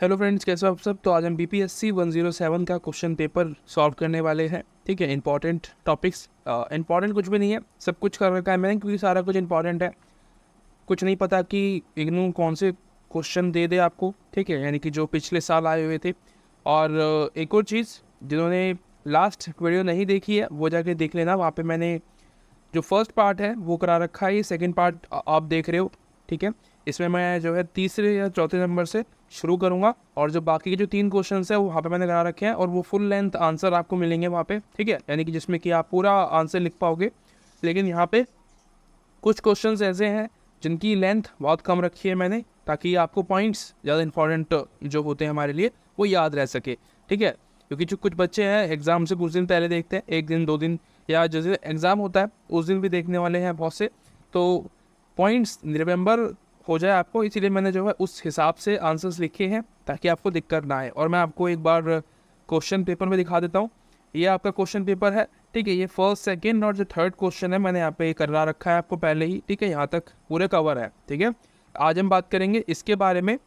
Hello friends, कैसे हो आप सब। तो आज हम बीपीएससी 107 का क्वेश्चन पेपर सॉल्व करने वाले हैं। ठीक है, इंपॉर्टेंट टॉपिक्स, इंपॉर्टेंट कुछ भी नहीं है, सब कुछ कर रखा है मैंने क्योंकि सारा कुछ इंपॉर्टेंट है। कुछ नहीं पता कि इग्नू कौन से क्वेश्चन दे दे आपको, ठीक है, यानी कि जो पिछले साल आए हुए थे। और एक और चीज़, जिन्होंने लास्ट वीडियो नहीं देखी है वो जाके देख लेना, वहाँ पे मैंने जो फर्स्ट पार्ट है वो करा रखा है, ये सेकंड पार्ट आप देख रहे हो। ठीक है, इसमें मैं जो है तीसरे या चौथे नंबर से शुरू करूँगा और जो बाकी के जो 3 क्वेश्चन है वहाँ पे मैंने करा रखे हैं और वो फुल लेंथ आंसर आपको मिलेंगे वहाँ पे। ठीक है, यानी कि जिसमें कि आप पूरा आंसर लिख पाओगे। लेकिन यहाँ पे कुछ क्वेश्चंस ऐसे हैं जिनकी लेंथ बहुत कम रखी है मैंने, ताकि आपको पॉइंट्स ज़्यादा इंपॉर्टेंट जो होते हैं हमारे लिए वो याद रह सके। ठीक है, क्योंकि जो कुछ बच्चे हैं एग्ज़ाम से कुछ दिन पहले देखते हैं, 1 दिन 2 दिन, या जैसे एग्ज़ाम होता है उस दिन भी देखने वाले हैं बहुत से, तो पॉइंट्स रिमेंबर हो जाए आपको, इसीलिए मैंने जो है उस हिसाब से आंसर्स लिखे हैं ताकि आपको दिक्कत ना आए। और मैं आपको एक बार क्वेश्चन पेपर में दिखा देता हूँ। ये आपका क्वेश्चन पेपर है, ठीक है। ये फर्स्ट सेकंड और जो थर्ड क्वेश्चन है मैंने यहाँ पे करा रखा है आपको पहले ही, ठीक है, यहाँ तक पूरे कवर है। ठीक है, आज हम बात करेंगे इसके बारे में,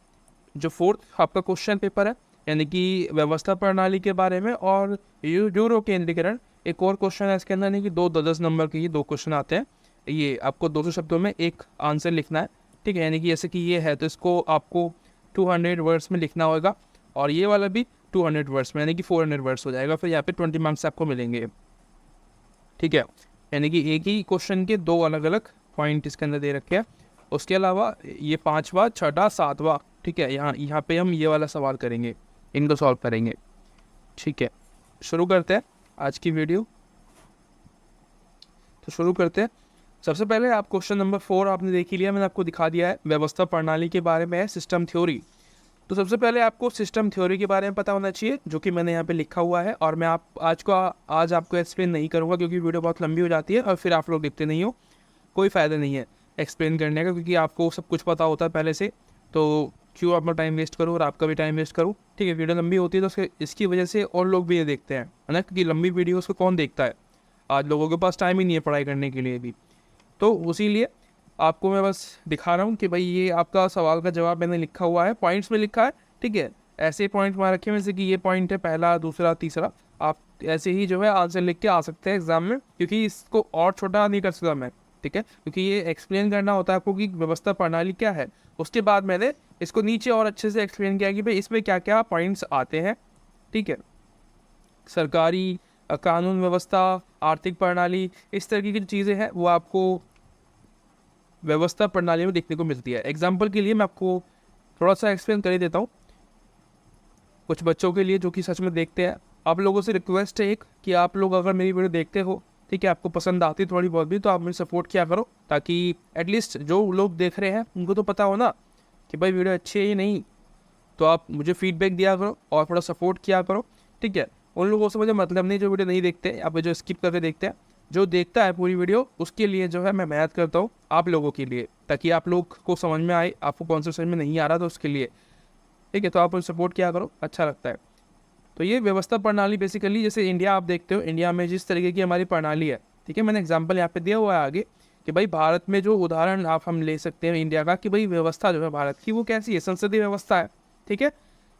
जो फोर्थ आपका क्वेश्चन पेपर है, यानी कि व्यवस्था प्रणाली के बारे में और यूरो केंद्रीकरण। एक और क्वेश्चन है इसके अंदर, यानी कि 10 नंबर के ये 2 क्वेश्चन आते हैं। ये आपको 200 शब्दों में एक आंसर लिखना है। ठीक है, यानी कि जैसे कि ये है तो इसको आपको 200 वर्ड्स में लिखना होगा, और ये वाला भी 200 वर्ड्स में, यानी कि 400 वर्ड्स हो जाएगा। फिर यहाँ पे 20 मार्क्स आपको मिलेंगे। ठीक है, यानी कि एक ही क्वेश्चन के 2 अलग अलग पॉइंट इसके अंदर दे रखे हैं। उसके अलावा ये 5वां 6वां 7वां, ठीक है, यहाँ पे हम ये वाला सवाल करेंगे, इनको सॉल्व करेंगे। ठीक है, शुरू करते हैं आज की वीडियो। तो शुरू करते हैं। सबसे पहले आप क्वेश्चन नंबर 4 आपने देख ही लिया, मैंने आपको दिखा दिया है, व्यवस्था प्रणाली के बारे में है, सिस्टम थ्योरी। तो सबसे पहले आपको सिस्टम थ्योरी के बारे में पता होना चाहिए, जो कि मैंने यहाँ पे लिखा हुआ है। और मैं आज आपको एक्सप्लेन नहीं करूँगा क्योंकि वीडियो बहुत लंबी हो जाती है और फिर आप लोग देखते नहीं हो, कोई फ़ायदा नहीं है एक्सप्लेन करने का, क्योंकि आपको सब कुछ पता होता है पहले से। तो क्यों अपना टाइम वेस्ट करूँ और आपका भी टाइम वेस्ट करूँ। ठीक है, वीडियो लंबी होती है तो इसकी वजह से और लोग भी ये देखते हैं, है ना, क्योंकि लंबी वीडियो को कौन देखता है, आज लोगों के पास टाइम ही नहीं है पढ़ाई करने के लिए भी। तो उसी लिए आपको मैं बस दिखा रहा हूँ कि भाई ये आपका सवाल का जवाब मैंने लिखा हुआ है, पॉइंट्स में लिखा है। ठीक है, ऐसे पॉइंट वहाँ रखे हैं जैसे कि ये पॉइंट है पहला, दूसरा, तीसरा। आप ऐसे ही जो है आंसर लिख के आ सकते हैं एग्जाम में, क्योंकि इसको और छोटा नहीं कर सकता मैं। ठीक है, क्योंकि ये एक्सप्लेन करना होता है आपको कि व्यवस्था प्रणाली क्या है। उसके बाद मैंने इसको नीचे और अच्छे से एक्सप्लेन किया कि भाई इसमें क्या क्या पॉइंट्स आते हैं। ठीक है, सरकारी कानून व्यवस्था, आर्थिक प्रणाली, इस तरीके की जो चीज़ें हैं वो आपको व्यवस्था प्रणाली में देखने को मिलती है। एग्जाम्पल के लिए मैं आपको थोड़ा सा एक्सप्लेन कर ही देता हूँ कुछ बच्चों के लिए जो कि सच में देखते हैं। आप लोगों से रिक्वेस्ट है एक, कि आप लोग अगर मेरी वीडियो देखते हो, ठीक है, आपको पसंद आती थोड़ी बहुत भी, तो आप मुझे सपोर्ट किया करो, ताकि एटलीस्ट जो लोग देख रहे हैं उनको तो पता हो ना कि भाई वीडियो अच्छी है या नहीं। तो आप मुझे फीडबैक दिया करो और थोड़ा सपोर्ट किया करो। ठीक है, उन लोगों से मुझे मतलब नहीं जो वीडियो नहीं देखते या फिर जो स्किप करके देखते हैं। जो देखता है पूरी वीडियो उसके लिए जो है मैं मेहनत करता हूँ, आप लोगों के लिए, ताकि आप लोग को समझ में आए। आपको कौन सा समझ में नहीं आ रहा तो उसके लिए, ठीक है, तो आप मुझे सपोर्ट किया करो, अच्छा लगता है। तो ये व्यवस्था प्रणाली बेसिकली, जैसे इंडिया आप देखते हो, इंडिया में जिस तरीके की हमारी प्रणाली है, ठीक है, मैंने एग्जाम्पल यहाँ पे दिया हुआ है आगे, कि भाई भारत में जो उदाहरण आप हम ले सकते हैं इंडिया का, कि भाई व्यवस्था जो है भारत की वो कैसी है, संसदीय व्यवस्था है। ठीक है,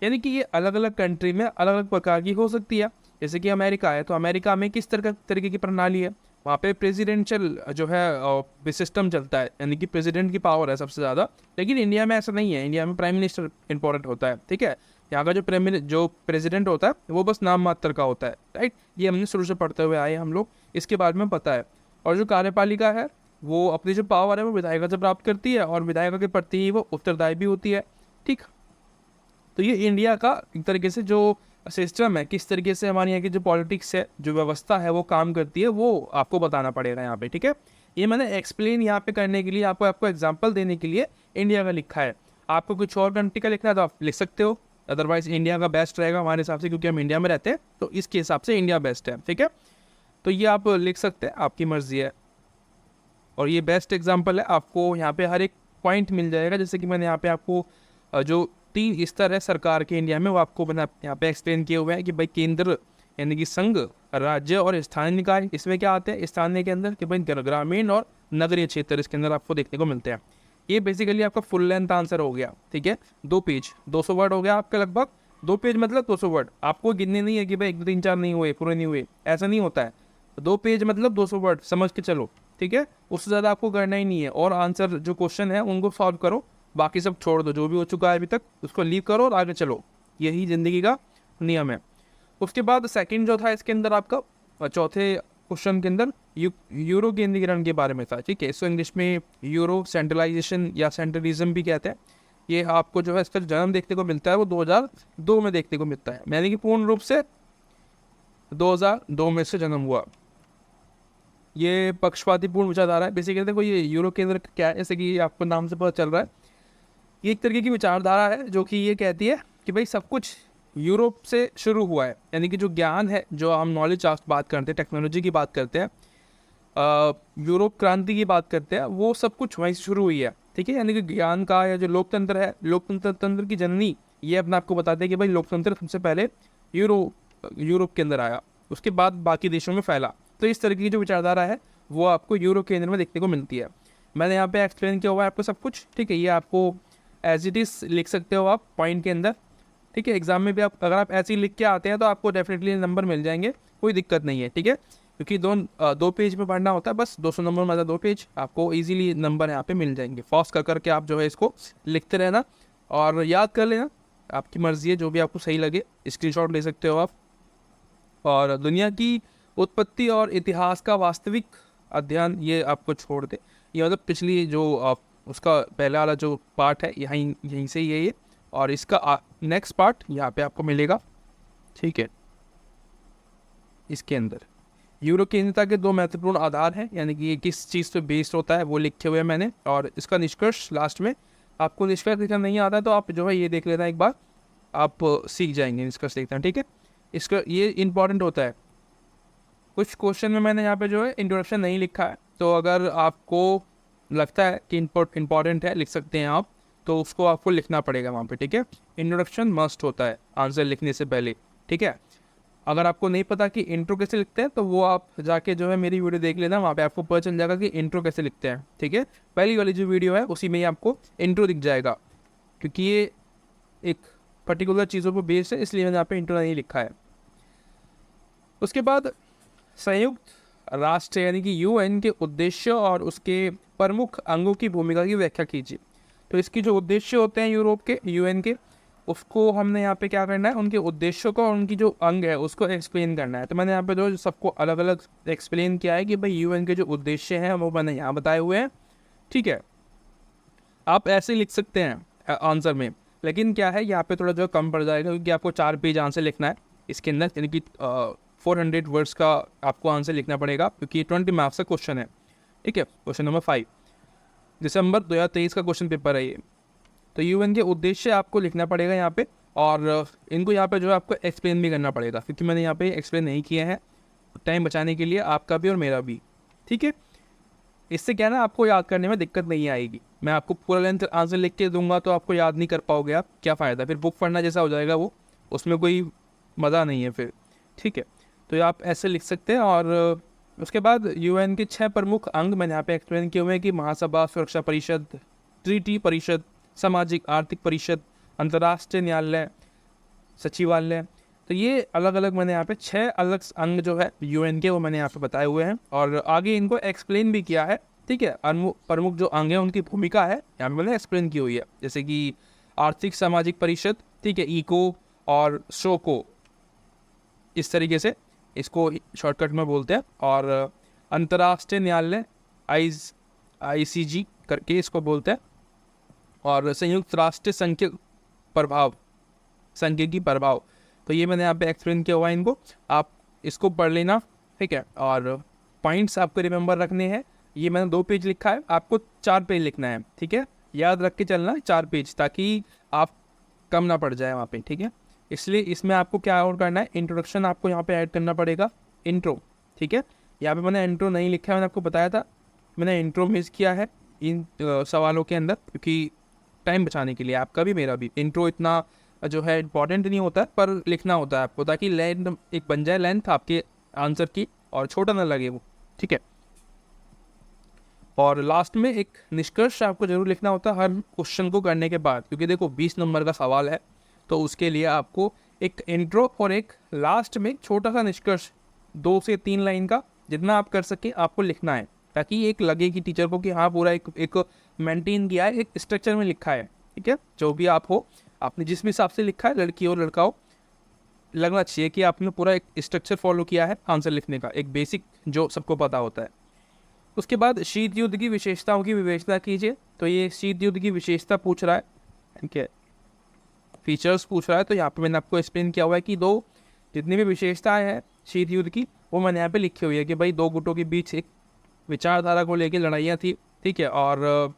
यानी कि ये अलग अलग कंट्री में अलग अलग प्रकार की हो सकती है। जैसे कि अमेरिका है, तो अमेरिका में किस तरीके की प्रणाली है, वहाँ पे प्रेसिडेंशियल जो है सिस्टम चलता है, यानी कि प्रेसिडेंट की पावर है सबसे ज़्यादा। लेकिन इंडिया में ऐसा नहीं है, इंडिया में प्राइम मिनिस्टर इंपॉर्टेंट होता है। ठीक है, यहाँ का जो प्रेसिडेंट होता है वो बस नाम मात्र का होता है, राइट। ये हमने शुरू से पढ़ते हुए आए हम लोग, इसके बारे में पता है। और जो कार्यपालिका है वो अपनी जो पावर है वो विधायिका से प्राप्त करती है, और विधायिका के प्रति ही वो उत्तरदायी भी होती है। ठीक, तो ये इंडिया का एक तरीके से जो सिस्टम है, किस तरीके से हमारे यहाँ की जो पॉलिटिक्स है, जो व्यवस्था है वो काम करती है, वो आपको बताना पड़ेगा यहाँ पे। ठीक है, ये मैंने एक्सप्लेन यहाँ पे करने के लिए, आपको एग्जांपल देने के लिए इंडिया का लिखा है। आपको कुछ और कंट्री का लिखना है तो आप लिख सकते हो, अदरवाइज इंडिया का बेस्ट रहेगा हमारे हिसाब से, क्योंकि हम इंडिया में रहते हैं तो इसके हिसाब से इंडिया बेस्ट है। ठीक है, तो ये आप लिख सकते हैं, आपकी मर्जी है। और ये बेस्ट एग्जाम्पल है, आपको यहाँ पे हर एक पॉइंट मिल जाएगा। जैसे कि मैंने यहाँ पे आपको जो 3 स्तर है सरकार के इंडिया में, वो आपको मैंने यहाँ पे एक्सप्लेन किए हुए हैं कि भाई केंद्र यानी कि संघ, राज्य और स्थानीय निकाय। इसमें क्या आते हैं स्थानीय के अंदर, कि भाई ग्रामीण और नगरीय क्षेत्र इसके अंदर आपको देखने को मिलते हैं। ये बेसिकली आपका फुल लेंथ आंसर हो गया, ठीक है। 2 पेज 200 वर्ड हो गया आपका लगभग। 2 पेज मतलब 200 वर्ड। आपको गिनने नहीं है कि भाई 1 2 3 4 नहीं हुए, पूरे नहीं हुए, ऐसा नहीं होता है। 2 पेज मतलब 200 वर्ड समझ के चलो, ठीक है। उससे ज़्यादा आपको करना ही नहीं है। और आंसर जो क्वेश्चन है उनको सॉल्व करो, बाकी सब छोड़ दो, जो भी हो चुका है अभी तक उसको लीव करो और आगे चलो। यही ज़िंदगी का नियम है। उसके बाद सेकंड जो था इसके अंदर आपका चौथे क्वेश्चन के अंदर यूरो केंद्रीकरण के बारे में था, ठीक है। इसको इंग्लिश में यूरो सेंट्रलाइजेशन या सेंट्रलिज्म भी कहते हैं। ये आपको जो है इसका जन्म देखने को मिलता है वो 2002 में देखने को मिलता है, यानी कि पूर्ण रूप से 2002 में से जन्म हुआ। ये पक्षपाती पूर्ण विचारधारा है। बेसिकली देखो ये यूरो केंद्र क्या है, जैसे कि आपको नाम से पता चल रहा है, ये एक तरीके की विचारधारा है जो कि ये कहती है कि भाई सब कुछ यूरोप से शुरू हुआ है। यानी कि जो ज्ञान है, जो हम नॉलेज बात करते हैं, टेक्नोलॉजी की बात करते हैं, यूरोप क्रांति की बात करते हैं, वो सब कुछ वहीं से शुरू हुई है, ठीक है। यानी कि ज्ञान का या जो लोकतंत्र है, लोकतंत्र की जननी ये अपना आपको बताते हैं कि भाई लोकतंत्र सबसे पहले यूरोप के अंदर आया, उसके बाद बाकी देशों में फैला। तो इस तरीके की जो विचारधारा है वो आपको यूरो केंद्र में देखने को मिलती है। मैंने यहाँ पे एक्सप्लेन किया हुआ है आपको सब कुछ, ठीक है। ये आपको एज इट इज़ लिख सकते हो आप पॉइंट के अंदर, ठीक है। एग्जाम में भी आप अगर आप ऐसे ही लिख के आते हैं तो आपको डेफिनेटली नंबर मिल जाएंगे, कोई दिक्कत नहीं है, ठीक है। क्योंकि 2 पेज में पढ़ना होता है, बस 200 नंबर मतलब 2 पेज, आपको इजीली नंबर यहाँ पे मिल जाएंगे। फास्ट कर करके आप जो है इसको लिखते रहना और याद कर लेना, आपकी मर्जी है, जो भी आपको सही लगे स्क्रीनशॉट ले सकते हो आप। और दुनिया की उत्पत्ति और इतिहास का वास्तविक अध्ययन ये आपको छोड़ दे, ये मतलब पिछली जो उसका पहला वाला जो पार्ट है यहीं से ये और इसका नेक्स्ट पार्ट यहाँ पे आपको मिलेगा, ठीक है। इसके अंदर यूरो केंद्रीयता के 2 महत्वपूर्ण आधार हैं, यानी कि ये किस चीज़ पे बेस्ड होता है वो लिखे हुए हैं मैंने। और इसका निष्कर्ष लास्ट में, आपको निष्कर्ष लिखना नहीं आता है तो आप जो है ये देख लेना एक बार, आप सीख जाएंगे निष्कर्ष लिखना, ठीक है। इसका ये इंपॉर्टेंट होता है। कुछ क्वेश्चन में मैंने यहाँ पे जो है इंट्रोडक्शन नहीं लिखा है, तो अगर आपको लगता है कि इंपॉर्टेंट है लिख सकते हैं आप, तो उसको आपको लिखना पड़ेगा वहाँ पे, ठीक है। इंट्रोडक्शन मस्ट होता है आंसर लिखने से पहले, ठीक है। अगर आपको नहीं पता कि इंट्रो कैसे लिखते हैं तो वो आप जाके जो है मेरी वीडियो देख लेना, वहाँ पे आपको पता चल जाएगा कि इंट्रो कैसे लिखते हैं, ठीक है। पहली वाली जो वीडियो है उसी में ही आपको इंट्रो दिख जाएगा, क्योंकि ये एक पर्टिकुलर चीज़ों पर बेस्ड है, इसलिए मैंने यहाँ पे इंट्रो नहीं लिखा है। उसके बाद संयुक्त राष्ट्र यानी कि यूएन के उद्देश्य और उसके प्रमुख अंगों की भूमिका की व्याख्या कीजिए। तो इसकी जो उद्देश्य होते हैं यूरोप के, यूएन के, उसको हमने यहाँ पे क्या करना है, उनके उद्देश्यों को और उनकी जो अंग है उसको एक्सप्लेन करना है। तो मैंने यहाँ पे जो सबको अलग अलग एक्सप्लेन किया है कि भाई यूएन के जो उद्देश्य हैं वो मैंने यहाँ बताए हुए हैं, ठीक है। आप ऐसे लिख सकते हैं आंसर में, लेकिन क्या है यहाँ पे थोड़ा जो कम पड़ जाएगा, क्योंकि आपको 4 पेज आंसर लिखना है इसके अंदर, यानी कि 400 वर्ड्स का आपको आंसर लिखना पड़ेगा, क्योंकि 20 मार्क्स का क्वेश्चन है, ठीक है। क्वेश्चन नंबर 5 दिसंबर 2023 का क्वेश्चन पेपर है ये। तो यूएन के उद्देश्य आपको लिखना पड़ेगा यहाँ पे, और इनको यहाँ पे जो है आपको एक्सप्लेन भी करना पड़ेगा, क्योंकि मैंने यहाँ पे एक्सप्लेन नहीं किया है टाइम बचाने के लिए, आपका भी और मेरा भी, ठीक है। इससे क्या है ना, आपको याद करने में दिक्कत नहीं आएगी। मैं आपको पूरा लेंथ आंसर लिख के दूंगा तो आपको याद नहीं कर पाओगे आप, क्या फ़ायदा, फिर बुक पढ़ना जैसा हो जाएगा वो, उसमें कोई मज़ा नहीं है फिर, ठीक है। तो आप ऐसे लिख सकते हैं। और उसके बाद यूएन के 6 प्रमुख अंग मैंने यहाँ पे एक्सप्लेन किए हुए हैं कि महासभा, सुरक्षा परिषद, ट्रीटी परिषद, सामाजिक आर्थिक परिषद, अंतर्राष्ट्रीय न्यायालय, सचिवालय। तो ये अलग अलग मैंने यहाँ पे 6 अलग अंग जो है यूएन के वो मैंने यहाँ पे बताए हुए हैं, और आगे इनको एक्सप्लेन भी किया है, ठीक है। प्रमुख जो अंग है उनकी भूमिका है यहाँ पे मैंने एक्सप्लेन की हुई है, जैसे कि आर्थिक सामाजिक परिषद, ठीक है, इको और शोको, इस तरीके से इसको शॉर्टकट में बोलते हैं। और अंतर्राष्ट्रीय न्यायालय ICJ करके इसको बोलते हैं। और संयुक्त राष्ट्र सांख्यिकी प्रभाव, तो ये मैंने यहाँ पे एक्सप्लेन किया हुआ है इनको, आप इसको पढ़ लेना, ठीक है। और पॉइंट्स आपको रिमेंबर रखने हैं। ये मैंने 2 पेज लिखा है, आपको 4 पेज लिखना है, ठीक है। याद रख के चलना 4 पेज, ताकि आप कम ना पड़ जाए वहाँ पे, ठीक है। इसलिए इसमें आपको क्या और करना है, इंट्रोडक्शन आपको यहाँ पे ऐड करना पड़ेगा, इंट्रो, ठीक है। यहाँ पे मैंने इंट्रो नहीं लिखा है, मैंने आपको बताया था, मैंने इंट्रो मिस किया है इन सवालों के अंदर, क्योंकि टाइम बचाने के लिए, आपका भी मेरा भी। इंट्रो इतना जो है इंपॉर्टेंट नहीं होता है, पर लिखना होता है आपको, ताकि लेंथ एक बन जाए, लेंथ आपके आंसर की, और छोटा ना लगे वो, ठीक है। और लास्ट में एक निष्कर्ष आपको जरूर लिखना होता है हर क्वेश्चन को करने के बाद, क्योंकि देखो 20 नंबर का सवाल है, तो उसके लिए आपको एक इंट्रो और एक लास्ट में छोटा सा निष्कर्ष 2 से 3 लाइन का जितना आप कर सके आपको लिखना है, ताकि एक लगे कि टीचर को कि हाँ पूरा एक मेंटेन किया है, एक स्ट्रक्चर में लिखा है। ठीक है, जो भी आप हो, आपने जिस भी हिसाब से लिखा है, लड़की हो लड़का हो, लगना चाहिए कि आपने पूरा एक स्ट्रक्चर फॉलो किया है आंसर लिखने का, एक बेसिक जो सबको पता होता है। उसके बाद शीत युद्ध की विशेषताओं की विवेचना कीजिए। तो ये शीत युद्ध की विशेषता पूछ रहा है, ठीक है, फीचर्स पूछ रहा है। तो यहाँ पे मैंने आपको एक्सप्लेन किया हुआ है कि दो जितनी भी विशेषताएं हैं शीत युद्ध की, वो मैंने यहाँ पे लिखी हुई है कि भाई दो गुटों के बीच एक विचारधारा को लेकर लड़ाइयाँ थी, ठीक है, और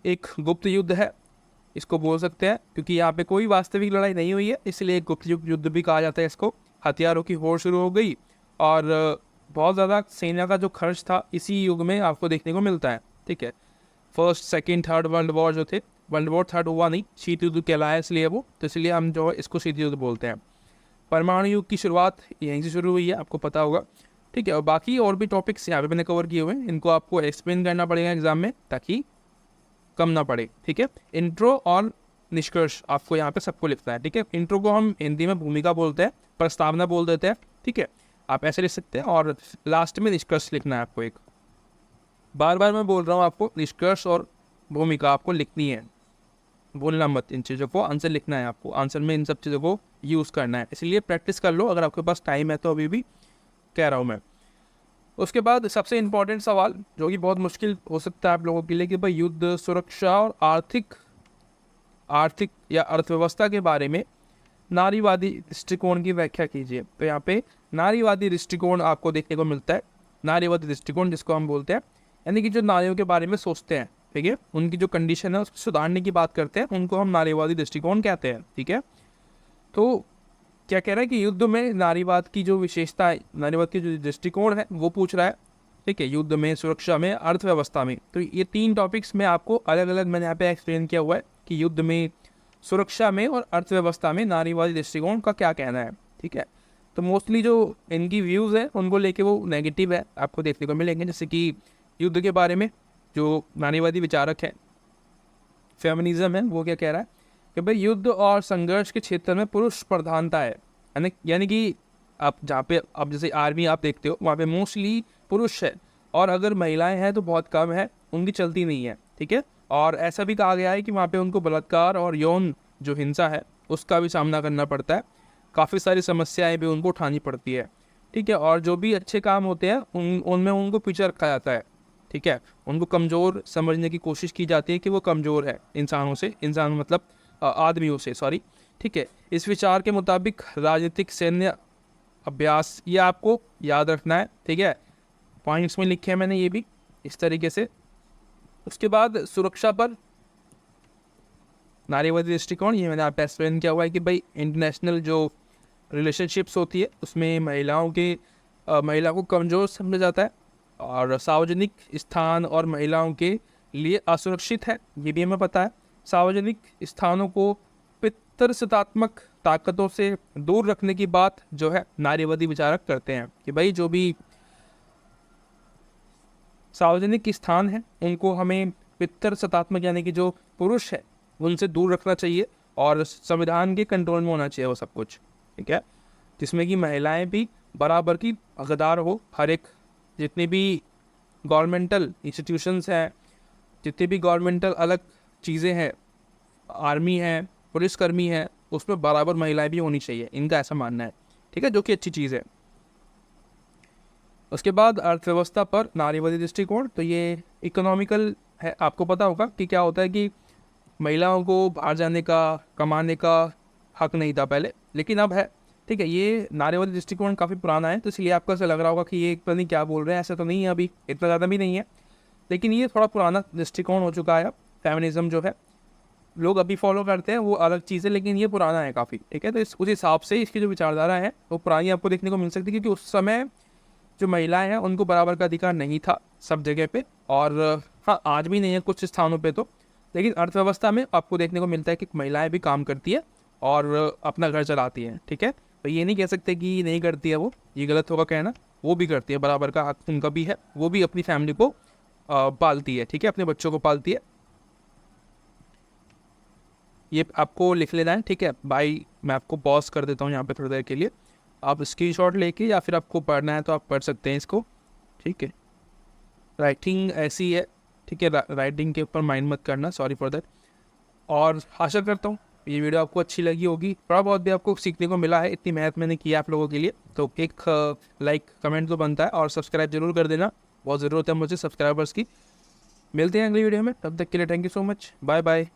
एक गुप्त युद्ध है इसको बोल सकते हैं, क्योंकि यहाँ पे कोई वास्तविक लड़ाई नहीं हुई है, इसलिए गुप्त युद्ध भी कहा जाता है इसको। हथियारों की होड़ शुरू हो गई और बहुत ज़्यादा सेना का जो खर्च था इसी युग में आपको देखने को मिलता है। ठीक है, first second third world war जो थे, वर्ल्ड वॉर थर्ड हुआ नहीं, शीत युद्ध कहलाया इसलिए वो, तो इसलिए हम जो है इसको शीत युद्ध बोलते हैं। परमाणु युग की शुरुआत यहीं से शुरू हुई है, आपको पता होगा। ठीक है, और बाकी और भी टॉपिक्स यहाँ पे मैंने कवर किए हुए हैं, इनको आपको एक्सप्लेन करना पड़ेगा एग्जाम में ताकि कम ना पड़े। ठीक है, इंट्रो और निष्कर्ष आपको यहाँ पे सबको लिखना है। ठीक है, इंट्रो को हम हिंदी में भूमिका बोलते हैं, प्रस्तावना बोल देते हैं। ठीक है, आप ऐसे लिख सकते हैं, और लास्ट में निष्कर्ष लिखना है आपको। एक बार बार मैं बोल रहा हूँ आपको, निष्कर्ष और भूमिका आपको लिखनी है, बोलना मत, इन चीज़ों को आंसर लिखना है आपको, आंसर में इन सब चीज़ों को यूज़ करना है, इसलिए प्रैक्टिस कर लो अगर आपके पास टाइम है तो, अभी भी कह रहा हूँ मैं। उसके बाद सबसे इम्पोर्टेंट सवाल जो कि बहुत मुश्किल हो सकता है आप लोगों के लिए, कि भाई युद्ध, सुरक्षा और आर्थिक या अर्थव्यवस्था के बारे में नारीवादी दृष्टिकोण की व्याख्या कीजिए। तो यहाँ पे नारीवादी दृष्टिकोण आपको देखने को मिलता है। नारीवादी दृष्टिकोण जिसको हम बोलते हैं, यानी कि जो नारियों के बारे में सोचते हैं, ठीक है, उनकी जो कंडीशन है उसको सुधारने की बात करते हैं, उनको हम नारीवादी दृष्टिकोण कहते हैं। ठीक है, तो क्या कह रहा है कि युद्ध में नारीवाद की जो विशेषता है, नारीवाद की जो दृष्टिकोण है वो पूछ रहा है। ठीक है, युद्ध में, सुरक्षा में, अर्थव्यवस्था में। तो ये 3 टॉपिक्स में आपको अलग अलग मैंने यहाँ पे एक्सप्लेन किया हुआ है कि युद्ध में, सुरक्षा में और अर्थव्यवस्था में नारीवादी दृष्टिकोण का क्या कहना है। ठीक है, तो मोस्टली जो इनकी व्यूज़ है उनको लेके वो नेगेटिव है, आपको देखने को मिलेंगे। जैसे कि युद्ध के बारे में जो नारीवादी विचारक है, फेमिनिज्म है, वो क्या कह रहा है कि भाई युद्ध और संघर्ष के क्षेत्र में पुरुष प्रधानता है, यानी कि आप जहाँ पे आप जैसे आर्मी आप देखते हो, वहाँ पे मोस्टली पुरुष है, और अगर महिलाएं हैं तो बहुत कम है, उनकी चलती नहीं है। ठीक है, और ऐसा भी कहा गया है कि वहाँ पे उनको बलात्कार और यौन जो हिंसा है उसका भी सामना करना पड़ता है, काफ़ी सारी समस्याएं भी उनको उठानी पड़ती है। ठीक है, और जो भी अच्छे काम होते हैं उनमें उनको पीछे रखा जाता है। ठीक है, उनको कमज़ोर समझने की कोशिश की जाती है कि वो कमज़ोर है इंसानों से, इंसान मतलब आदमियों से, सॉरी। ठीक है, इस विचार के मुताबिक राजनीतिक सैन्य अभ्यास, ये आपको याद रखना है। ठीक है, पॉइंट्स में लिखे हैं मैंने ये भी इस तरीके से। उसके बाद सुरक्षा पर नारीवादी दृष्टिकोण, ये मैंने आप एक्सप्लेन किया हुआ है कि भाई इंटरनेशनल जो रिलेशनशिप्स होती है उसमें महिला को कमज़ोर समझा जाता है, और सार्वजनिक स्थान और महिलाओं के लिए असुरक्षित है, ये भी हमें पता है। सार्वजनिक स्थानों को पितृसत्तात्मक ताकतों से दूर रखने की बात जो है नारीवादी विचारक करते हैं कि भाई जो भी सार्वजनिक स्थान है उनको हमें पितृसत्तात्मक यानी कि जो पुरुष है उनसे दूर रखना चाहिए, और संविधान के कंट्रोल में होना चाहिए वो सब कुछ। ठीक है, जिसमें कि महिलाएं भी बराबर की हकदार हो। हर एक जितनी भी गवर्नमेंटल इंस्टीट्यूशंस हैं, जितनी भी गवर्नमेंटल अलग चीज़ें हैं, आर्मी है, पुलिसकर्मी है, उसमें बराबर महिलाएं भी होनी चाहिए, इनका ऐसा मानना है। ठीक है, जो कि अच्छी चीज़ है। उसके बाद अर्थव्यवस्था पर नारीवादी दृष्टिकोण, तो ये इकोनॉमिकल है। आपको पता होगा कि क्या होता है कि महिलाओं को बाहर जाने का, कमाने का हक नहीं था पहले, लेकिन अब है। ठीक है, ये नारीवादी दृष्टिकोण काफ़ी पुराना है, तो इसलिए आपको ऐसा लग रहा होगा कि ये पता नहीं क्या बोल रहे हैं, ऐसा तो नहीं है, अभी इतना ज़्यादा भी नहीं है, लेकिन ये थोड़ा पुराना दृष्टिकोण हो चुका है। फेमिनिज्म जो है लोग अभी फॉलो करते हैं वो अलग चीज़ है, लेकिन ये पुराना है काफ़ी। ठीक है, तो उस हिसाब से इसकी जो विचारधारा है वो पुरानी आपको देखने को मिल सकती है, क्योंकि उस समय जो महिलाएं हैं उनको बराबर का अधिकार नहीं था सब जगह पे, और हाँ आज भी नहीं है कुछ स्थानों पे तो, लेकिन अर्थव्यवस्था में आपको देखने को मिलता है कि महिलाएं भी काम करती है और अपना घर चलाती हैं। ठीक है, तो ये नहीं कह सकते कि नहीं करती है वो, ये गलत होगा कहना, वो भी करती है, बराबर का हक उनका भी है, वो भी अपनी फैमिली को पालती है, ठीक है, अपने बच्चों को पालती है। ये आपको लिख लेना है, ठीक है भाई। मैं आपको पॉज कर देता हूँ यहाँ पे थोड़ी देर के लिए, आप स्क्रीनशॉट लेके या फिर आपको पढ़ना है तो आप पढ़ सकते हैं इसको, ठीक है। राइटिंग ऐसी है, ठीक है, राइटिंग के ऊपर माइंड मत करना, सॉरी फॉर दैट। और आशा करता हूँ ये वीडियो आपको अच्छी लगी होगी, थोड़ा बहुत भी आपको सीखने को मिला है, इतनी मेहनत मैंने की है आप लोगों के लिए, तो एक लाइक कमेंट तो बनता है, और सब्सक्राइब जरूर कर देना, बहुत ज़रूरत है मुझे सब्सक्राइबर्स की। मिलते हैं अगली वीडियो में, तब तक के लिए thank you so much, bye bye.